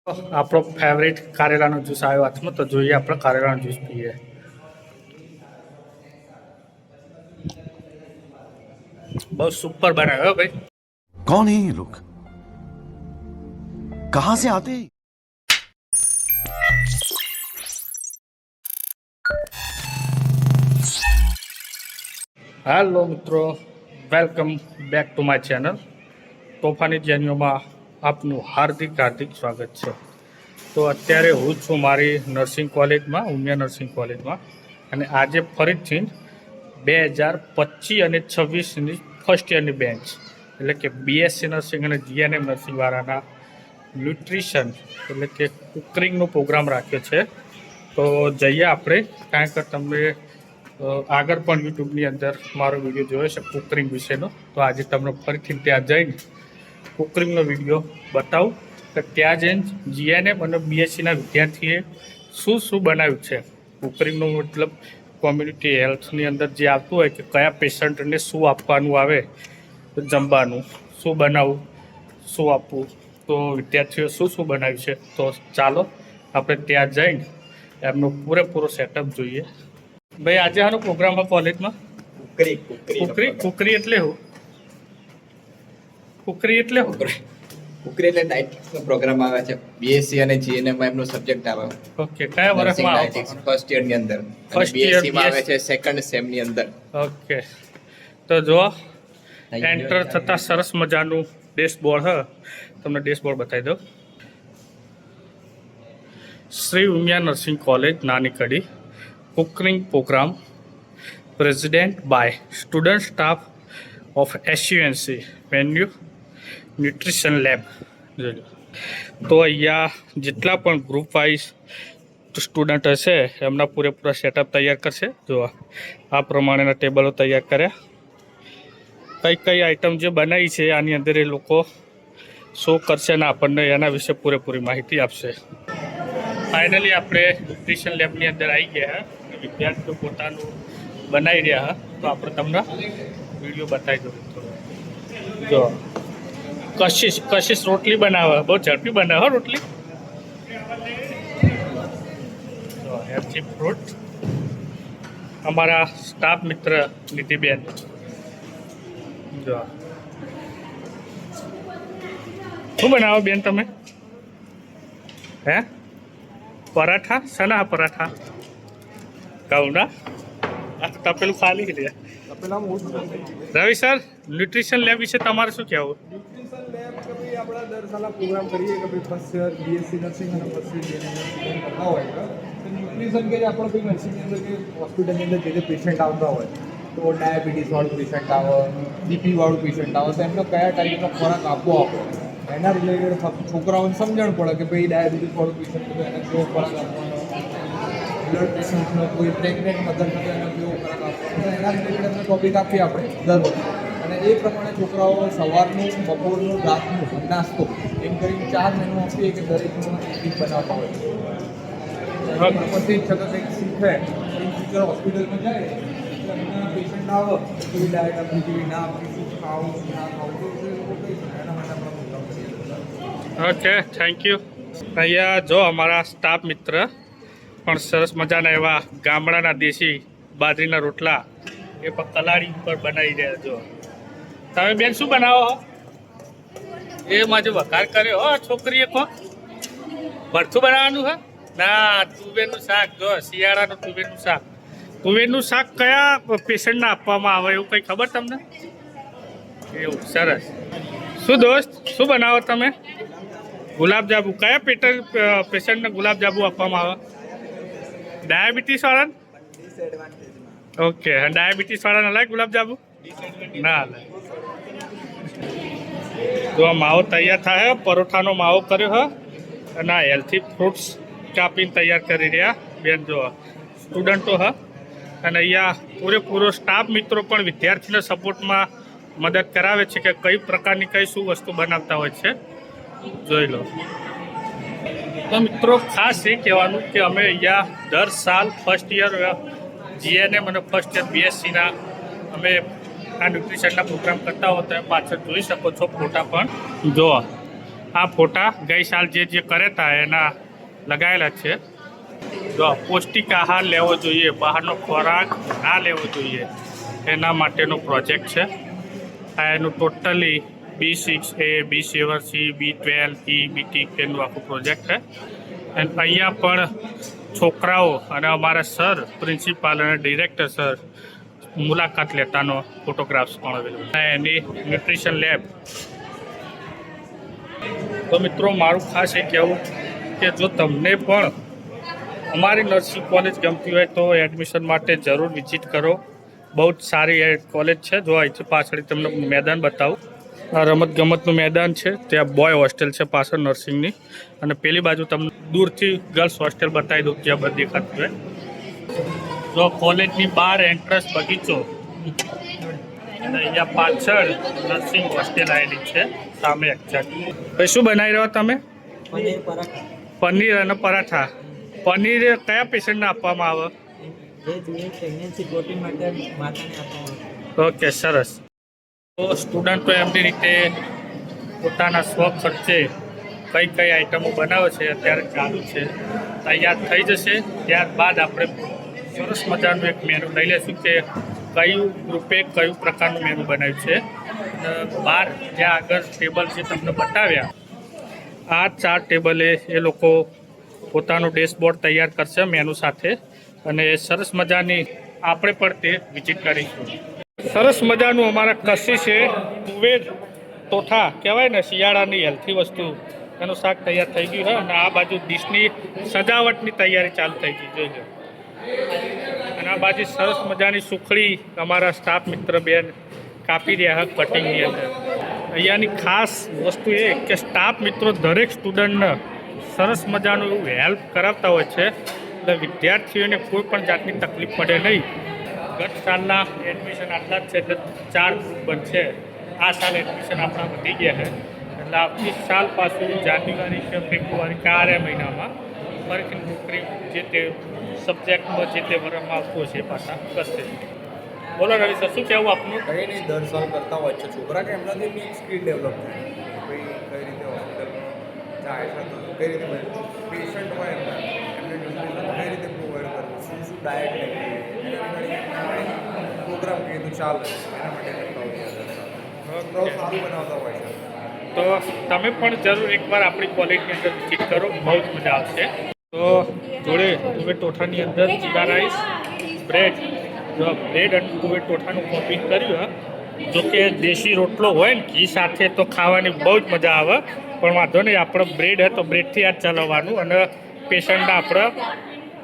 આપણો favourite કારેલાનો juice આવ્યો હાથમાં, તો જોઈએ આપણે કારેલાનો જ્યુસ પીએ. બહુ સુપર બનાવ્યો ભાઈ. कौन है ये लोग कहां से आते हैं? હેલો મિત્રો, welcome back to my channel. તોફાની જેનીઓમાં આપનું હાર્દિક સ્વાગત છે. તો અત્યારે હું છું મારી નર્સિંગ કોલેજમાં, ઉમિયા નર્સિંગ કોલેજમાં, અને આજે ફરીથી 2025 અને 26ની ફર્સ્ટ યરની બેન્ચ એટલે કે બીએસસી નર્સિંગ અને જીએનએમ નર્સિંગવાળાના ન્યુટ્રિશન એટલે કે કુકરિંગનો પ્રોગ્રામ રાખ્યો છે. તો જઈએ આપણે, કારણ કે તમે આગળ પણ યુટ્યુબની અંદર મારો વિડીયો જોયો છે કુકરિંગ વિશેનો. તો આજે તમને ફરીથી ત્યાં જઈને કુકરિંગનો વિડીયો બતાવું કે ત્યાં જઈને જીએનએમ અને બીએસસીના વિદ્યાર્થીએ શું બનાવ્યું છે. કુકરિંગનો મતલબ કોમ્યુનિટી હેલ્થની અંદર જે આવતું હોય કે કયા પેશન્ટને શું આપવાનું આવે, જમવાનું શું બનાવવું, શું આપવું, તો વિદ્યાર્થીઓ શું બનાવ્યું છે. તો ચાલો આપણે ત્યાં જઈને એમનો પૂરેપૂરો સેટઅપ જોઈએ. ભાઈ આજે આનો પ્રોગ્રામ હોય કોલેજમાં? કુકરી એટલે શું? કુકરી એટલે ડાયટિક્સનો પ્રોગ્રામ આવે છે. બીએસસી અને જીએનએમ માં એમનો સબ્જેક્ટ આવે. ઓકે, કયા વર્ષમાં આવે? ફર્સ્ટ યર ની અંદર. ફર્સ્ટ બીએસસી માં આવે છે સેકન્ડ સેમ ની અંદર. ઓકે, તો જો એન્ટર થતા સરસ મજાનું ડેશબોર્ડ હ, તમને ડેશબોર્ડ બતાવી દો. Shri Umiya nursing college Nani Kadi cooking program presented by student staff of SUNC venue nutrition lab. જોજો, તો અહીંયા જેટલા પણ ગ્રુપ વાઇઝ સ્ટુડન્ટ હશે એમના પૂરેપૂરા સેટઅપ તૈયાર કરશે. જો આ પ્રમાણેના ટેબલો તૈયાર કર્યા. કઈ આઈટમ જે બનાવી છે આની અંદર એ લોકો શો કરશે ને આપણને એના વિશે પૂરેપૂરી માહિતી આપશે. ફાઇનલી આપણે ન્યુટ્રિશન લેબની અંદર આવી ગયા. વિદ્યાર્થીઓ પોતાનું બનાવી રહ્યા. તો આપણે તમને વિડીયો બતાવી દઉં. જો કશિશ રોટલી બનાવે, બહુ ઝડપી બનાવે રોટલી. જો હેલ્થી ફ્રૂટ. અમારા સ્ટાફ મિત્ર નીતિબેન. જો શું બનાવો બેન તમે? હે, પરાઠા? શાના પરાઠા? ઘઉંના? આ તપેલું ખાલી લે. રવિ સર, ન્યુટ્રિશન લેબ વિશે તમારે શું કહેવું? ન્યુટ્રિશન લેબ કે ભાઈ આપણે દર સાલ પ્રોગ્રામ કરીએ કે ભાઈ ફર્સ્ટ યર બીએસસી નર્સિંગ અને ફર્સ્ટ યર જીએનએમ નર્સિંગ કરતા હોય તો ન્યુટ્રિશન કે જે આપણો ભાઈ નર્સિંગની અંદર કે હોસ્પિટલની અંદર જે પેશન્ટ આવતા હોય, તો ડાયાબિટીસવાળું પેશન્ટ આવે, બીપીવાળું પેશન્ટ આવે, તો એમને કયા ટાઈપનો ખોરાક આપવો એના રિલેટેડ છોકરાઓને સમજણ પડે કે ભાઈ ડાયાબિટીસવાળું પેશન્ટ તો એને કેવો ખોરાક આપવાનો, બ્લડ પેશન્ટનો કોઈ પ્રેગ્નેન્ટ મધર તો એને કેવો ખોરાક આપવાનો, એના રિલેટેડ એમને ટોપિક આપીએ આપણે દર વખતે. અને એ પ્રમાણે છોકરાઓ સવારનું, બપોરનું, રાતનું નાસ્તો એમ કરીને 4 મેનુ આપીએ કે દરેકનું એક બનાવતા હોય. પછી છતાં કંઈક શીખે ઇન ફ્યુચર હોસ્પિટલમાં જાય તો એમના પેશન્ટ આવે તો ડાયટ આપવી જોઈએ, ના આપવી, શું ખાવું ના ખાવું, તો એ લોકો કહી શકે. એના માટે આપણે પ્રોગ્રામ કરીએ. Okay, thank you. અહીંયા જો અમારા સ્ટાફ મિત્ર પણ સરસ મજાના એવા ગામડાના દેશી બાજરીના રોટલા એ પણ કલાડી ઉપર બનાવી રહ્યા. જો તમે બેન શું બનાવો? એ માજો વઘાર કર્યો હો છોકરીએ. કો ભરથું બનાવવાનું હે? ના, તુવેરનું શાક. જો શિયાળાનું તુવેરનું શાક. તુવેરનું શાક કયા પેશન્ટને આપવામાં આવે એવું કંઈ ખબર તમને? એવું, સરસ. શું દોસ્ત, શું બનાવો તમે? ગુલાબજાંબુ. કયા પેશન્ટને ગુલાબજાંબુ આપવામાં આવે? ડાયાબિટીસવાળાને? ઓકે, ડાયાબિટીસવાળાને લાય ગુલાબજાંબુ? ના લાય. જો આ માવો તૈયાર થાય, પરોઠાનો માવો કર્યો હ, અને આ હેલ્થી ફ્રૂટ્સ કાપીને તૈયાર કરી રહ્યા બેન. જો સ્ટુડન્ટો હ, અને અહીંયા પૂરેપૂરો સ્ટાફ મિત્રો પણ વિદ્યાર્થીના સપોર્ટમાં મદદ કરાવે છે કે કઈ પ્રકારની શું વસ્તુ બનાવતા હોય છે. જોઈ લો. તો મિત્રો ખાસ એ કહેવાનું કે અમે અહીંયા દર સાલ ફર્સ્ટ યર જીએનએમ અને ફર્સ્ટ યર બીએસસીના અમે આ ન્યુટ્રિશનના પ્રોગ્રામ કરતા હોય તો પાછળ જોઈ શકો છો ફોટા પણ. જો આ ફોટા ગઈ સાલ જે કર્યા હતા એના લગાવેલા છે. જો પૌષ્ટિક આહાર લેવો જોઈએ, બહારનો ખોરાક ના લેવો જોઈએ, એના માટેનો પ્રોજેક્ટ છે. આ એનું totally B6A, B7C, B12E, B10 એનું આખું પ્રોજેક્ટ છે. અને અહીંયા પણ છોકરાઓ અને અમારા સર, પ્રિન્સિપાલ અને ડિરેક્ટર સર મુલાકાત લેતાનો ફોટોગ્રાફ્સ પણ અવેલેબલ. એની ન્યુટ્રિશન લેબ. તો મિત્રો મારું ખાસ એ કહેવું કે જો તમને પણ અમારી નર્સિંગ કોલેજ ગમતી હોય તો એડમિશન માટે જરૂર વિઝિટ કરો. બહુ જ સારી કોલેજ છે. જો અહીંથી પાછળ તમને મેદાન બતાવું. આ રમતગમતનું મેદાન છે. ત્યાં બોય હોસ્ટેલ છે પાછળ નર્સિંગની, અને પેલી બાજુ તમને દૂરથી ગર્લ્સ હોસ્ટેલ બતાવી દઉં ત્યાં બધું દેખાતું હોય. જો કોલેજની બહાર એન્ટ્રન્સ બગીચો અને અહીંયા પાછળ નર્સિંગ હોસ્ટેલ આવેલી છે સામે એક્ઝેક્ટ. ભાઈ શું બનાવી રહ્યો તમે? પનીર અને પરાઠા. પનીર કયા પેશન્ટને આપવામાં આવે? ઓકે, સરસ. તો સ્ટુડન્ટો એમની રીતે પોતાના સ્વ ખર્ચે કઈ કઈ આઈટમો બનાવે છે અત્યારે ચાલુ છે, તૈયાર થઈ જશે. ત્યારબાદ આપણે સરસ મજાનું એક મેનુ લઈ લઈશું કે કયું ગ્રુપે કયું પ્રકારનું મેનુ બનાવ્યું છે. બહાર જ્યાં આગળ ટેબલ છે તમને બતાવ્યા, આ 4 ટેબલે એ લોકો પોતાનું ડેશબોર્ડ તૈયાર કરશે મેનુ સાથે, અને સરસ મજાની આપણે પણ તે વિઝિટ કરીશું. સરસ મજાનું અમારા કસી છે તુવેર ટોઠા કહેવાય ને, શિયાળાની હેલ્થી વસ્તુ, એનું શાક તૈયાર થઈ ગયું છે. અને આ બાજુ ડીશની સજાવટની તૈયારી ચાલુ થઈ ગઈ જોઈ લો. અને આ બાજુ સરસ મજાની સુખડી અમારા સ્ટાફ મિત્ર બેન કાપી રહ્યા કટિંગની અંદર. અહીંયાની ખાસ વસ્તુ એ કે સ્ટાફ મિત્રો દરેક સ્ટુડન્ટને સરસ મજાનું એવું હેલ્પ કરાવતા હોય છે, એટલે વિદ્યાર્થીઓને કોઈ પણ જાતની તકલીફ પડે નહીં. ગત સાલના એડમિશન આટલા જ છે એટલે 4 ગ્રુપ બનશે. આ સાલ એડમિશન આપણા વધી ગયા છે, એટલે આવતી સાલ પાછું જાન્યુઆરી કે ફેબ્રુઆરી કે 4 મહિનામાં ફરીથી નોકરી જે તે સબ્જેક્ટમાં જે તે વર્ષમાં આવતું હશે પાછા કરશે. બોલો રવિ સર, શું કહેવું આપનું? કંઈ નહીં, દર સાલ કરતા હોય છે છોકરા કે એમનાથી બી સ્કિલ ડેવલપ થાય. ભાઈ કઈ રીતે હોસ્પિટલમાં જાય છે, તો કઈ રીતે પેશન્ટ હોય એમને ન્યુટ્રિશન કઈ રીતે પ્રોવાઈડ કરવું, શું શું ડાયટ લેવી, પ્રોગ્રામ કહીએ તો ચાલે એના માટે કરતા હોય છે. સારું બનાવતા હોય છે. તો તમે પણ જરૂર એકવાર આપણી કોલેજની અંદર વિઝિટ કરો, બહુ જ મજા આવશે. તો જોડે તુવેર ટોઠાની અંદર જીરા રાઈસ, બ્રેડ, જો બ્રેડ અને તુવેર ટોઠાનું કોમ્બિંગ કર્યું. જો કે દેશી રોટલો હોય ને ઘી સાથે તો ખાવાની બહુ જ મજા આવે, પણ વાંધો નહીં, આપણે બ્રેડ હોય તો બ્રેડથી આ ચલાવવાનું, અને પેશન્ટને આપણે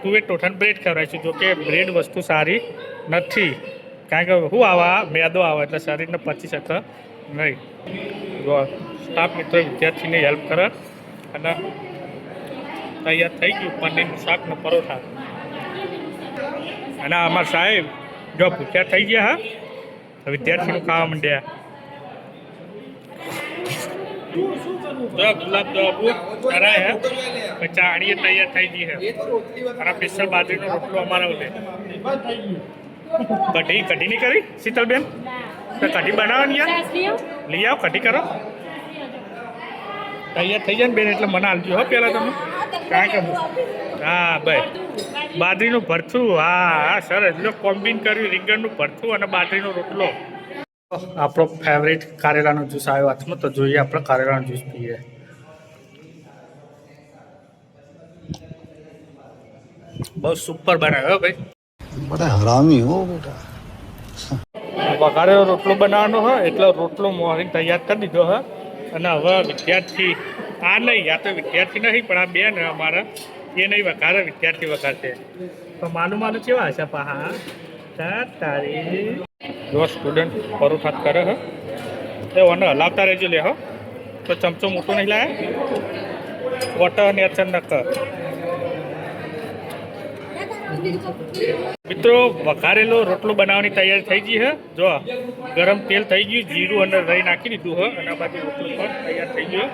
તુવેર ટોઠાનું બ્રેડ ખવડાવીશું. જો કે બ્રેડ વસ્તુ સારી નથી, કારણ કે શું આવા મેદો આવે એટલે શરીરને પચી શકે નહીં. સ્ટાફ મિત્રો વિદ્યાર્થીને હેલ્પ કરે. અને તૈયાર થઈ ગયું પનીરનું શાક ને પરોઠા. અને અમારા સાહેબ જો ભૂખ્યા થઈ ગયા, હા, વિદ્યાર્થીનું ખાવા માંડ્યા. જો ગુલાબ જાંબુ કરાય હે, પછી ચાણીએ તૈયાર થઈ ગઈ હે. અને સ્પેશિયલ બાજરીનો રોટલો અમારા ઓલે. કઢી નહીં કરી શીતલબેન? તો કઢી બનાવવાની યાર, લઈ આવો કઢી કરો. તૈયાર થઈ જાય ને બેન એટલે મને આલજો હો પહેલાં તમે. કારણ કે હા ભાઈ, બાજરીનું ભરથું, હા સરસ. જો કોમ્બિન કર્યું રીંગણનું ભરથું અને બાજરીનો રોટલો. આપણો ફેવરેટ કારેલાનો જ્યુસ આવ્યો હાથમાં, તો જોઈએ આપણે કારેલાનો જ્યુસ પીએ. બહુ સુપર બનાવ્યો ભાઈ. बड़ा हरामी हो बेटा. વઘારેલો રોટલો બનાવવાનો હોય એટલે રોટલો મોરીને તૈયાર કરી દીધો હોય. અને હવે વિદ્યાર્થી આ નહીં, આ તો વિદ્યાર્થી નહીં, પણ આ બેન અમારા એ નહીં વઘારે, વિદ્યાર્થી વઘારશે. તો માનું કેવા હશે પા? તારી જો સ્ટુડન્ટ પરોઠા કરે હે, એ ઓને હલાવતા રહેજો લે હો. તો ચમચો મોટો નહીં લાવે, વોટર અને અચાનક. મિત્રો વઘારેલો રોટલો બનાવવાની તૈયારી થઈ ગઈ છે. જો ગરમ તેલ થઈ ગયું, જીરું અને રહી નાખી દીધું હોય, અને આ બાજુ રોટલો પણ તૈયાર થઈ ગયો.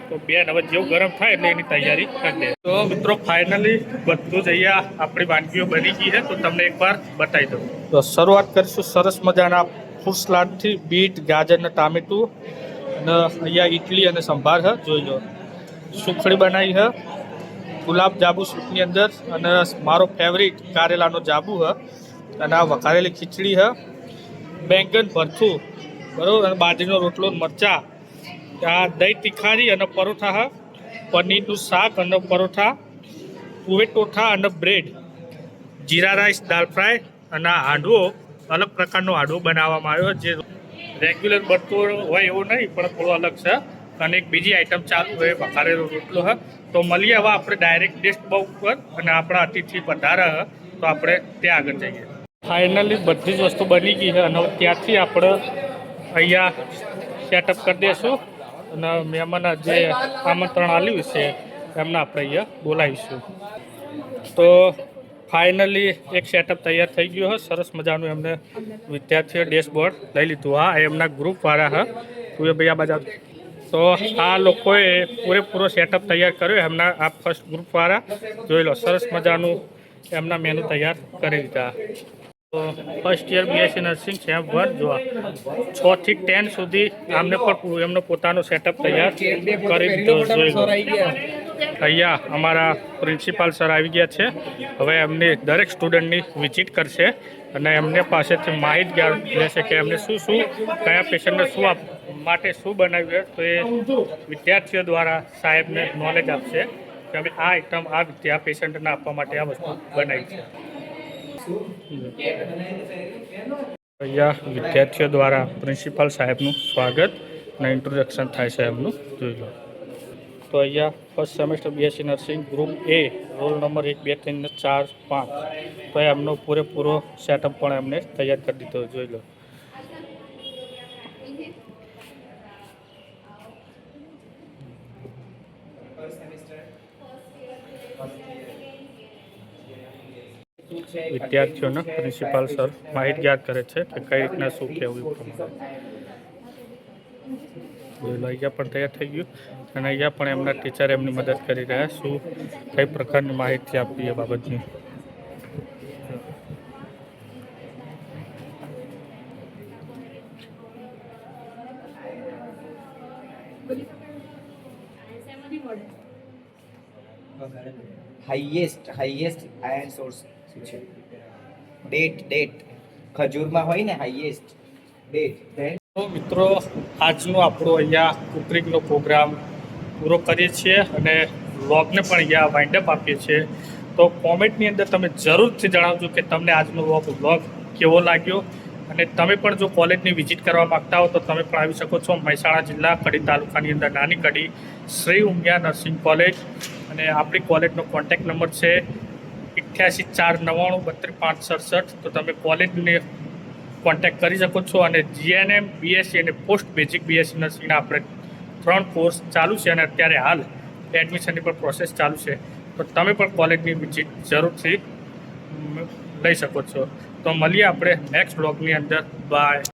તો બેન હવે જેવું ગરમ થાય એટલે એની તૈયારી કરી દે. તો મિત્રો ફાઇનલી બધું જ અહીંયા આપણી વાનગીઓ બની ગઈ છે, તો તમને એકવાર બતાવી દઉં. તો શરૂઆત કરીશું સરસ મજાના ફ્રૂટ સલાડથી. બીટ, ગાજર અને ટામેટું, અને અહીંયા ઇડલી અને સંભાર છે, જોઈ લો. સુખડી બનાવી છે, ગુલાબ જાંબુ સૂપની અંદર, અને મારો ફેવરિટ કારેલાનો જાંબુ છે, અને આ વઘારેલી ખીચડી છે, બેંગન ભરથું, બરાબર, અને બાજરીનો રોટલો, મરચાં, આ દહીં તીખારી અને પરોઠા છે, પનીરનું શાક અને પરોઠા, તુવેર ટોઠા અને બ્રેડ, જીરા રાઈસ, દાળ ફ્રાય, અને આ હાંડવો અલગ પ્રકારનો હાંડવો બનાવવામાં આવ્યો, જે રેગ્યુલર બનતો હોય એવો નહીં, પણ થોડો અલગ છે. અને એક બીજી આઈટમ ચાલુ હોય, વઘારેલો રોટલો છે. તો મળીએ હવે આપણે ડાયરેક્ટ ટેસ્ટ બુક પર, અને આપણા અતિથિ પધારે છે, તો આપણે ત્યાં આગળ જઈએ. ફાઇનલી બધી જ વસ્તુ બની ગઈ છે, અને ત્યાંથી આપણે અહીંયા સેટઅપ કરી દઈશું, અને મહેમાન જે આમંત્રણ આપ્યું છે એમને આપણે અહીંયા બોલાવીશું. તો ફાઇનલી એક સેટઅપ તૈયાર થઈ ગયું છે, સરસ મજાનું. એમને વિદ્યાર્થીઓ ડેશબોર્ડ લઈ લીધું. હા, એમના ગ્રુપવાળા હા, તું એ ભાઈ આ બધા. તો આ લોકોએ પૂરેપૂરો સેટઅપ તૈયાર કર્યો એમના આ ફર્સ્ટ ગ્રુપવાળા. જોઈ લો, સરસ મજાનું એમના મેનુ તૈયાર કરી દીધા. તો first year BSc nursing sem 1 જોવા 6 થી 10 સુધી આમને પણ એમનો પોતાનો સેટઅપ તૈયાર કરી દીધો. જોઈ લો, અહીંયા અમારા પ્રિન્સિપાલ સર આવી ગયા છે. હવે એમની દરેક સ્ટુડન્ટની વિઝિટ કરશે, અને એમને પાસેથી માહિતગાર લેશે કે એમને શું કયા પેશન્ટને શું માટે શું બનાવ્યું, તો એ વિદ્યાર્થીઓ દ્વારા સાહેબને નોલેજ આપશે કે અમે આ આઈટમ આ પેશન્ટને આપવા માટે આ વસ્તુ બનાવી છે. અહીંયા વિદ્યાર્થીઓ દ્વારા પ્રિન્સિપાલ સાહેબનું સ્વાગત અને ઇન્ટ્રોડક્શન થાય છે એમનું. જોઈ લો. તો અહીંયા first semester BSc nursing group A, roll number 1, 2, 3, 4, 5. તો એમનો પૂરેપૂરો સેટઅપ પણ એમને તૈયાર કરી દીધો. જોઈ લો. વિદ્યાર્થીઓને પ્રિન્સિપાલ સર માહિતગાર કરે છે કે કઈ રીતના શું કહેવું એ પ્રમાણે. અહીંયા પણ તૈયાર થઈ ગયું, અને અહીંયા પણ એમના ટીચર એમની મદદ કરી રહ્યા, શું કઈ પ્રકારની માહિતી આપવી એ બાબતની. હાઈએસ્ટ આયર્ન સોર્સ શું છે? ડેટ ખજૂરમાં હોય ને, હાઈએસ્ટ ડેટ. તો મિત્રો, આજનો આપણો અહીંયા કુકરિંગનો પ્રોગ્રામ પૂરો કરીએ છીએ, અને વ્લોગને પણ અહીંયા વાઇન્ડઅપ આપીએ છીએ. તો કોમેન્ટની અંદર તમે જરૂરથી જણાવજો કે તમને આજનો વ્લોગ કેવો લાગ્યો, અને તમે પણ જો કોલેજની વિઝિટ કરવા માગતા હો તો તમે પણ આવી શકો છો. મહેસાણા જિલ્લા કડી તાલુકાની અંદર નાની કડી શ્રી ઉમિયા નર્સિંગ કોલેજ, અને આપણી કોલેજનો કોન્ટેક્ટ નંબર છે 8849923567. તો તમે કોલેજને કોન્ટેક્ટ કરી શકો છો. અને જીએનએમ, બીએસસી અને પોસ્ટ બેઝિક બીએસસી નર્સિંગના આપણે 3 કોર્સ ચાલુ છે, અને અત્યારે હાલ એડમિશનની પણ પ્રોસેસ ચાલુ છે. તો તમે પણ કોલેજની વિઝિટ જરૂરથી લઈ શકો છો. તો મળીએ આપણે નેક્સ્ટ વ્લોગની અંદર. બાય.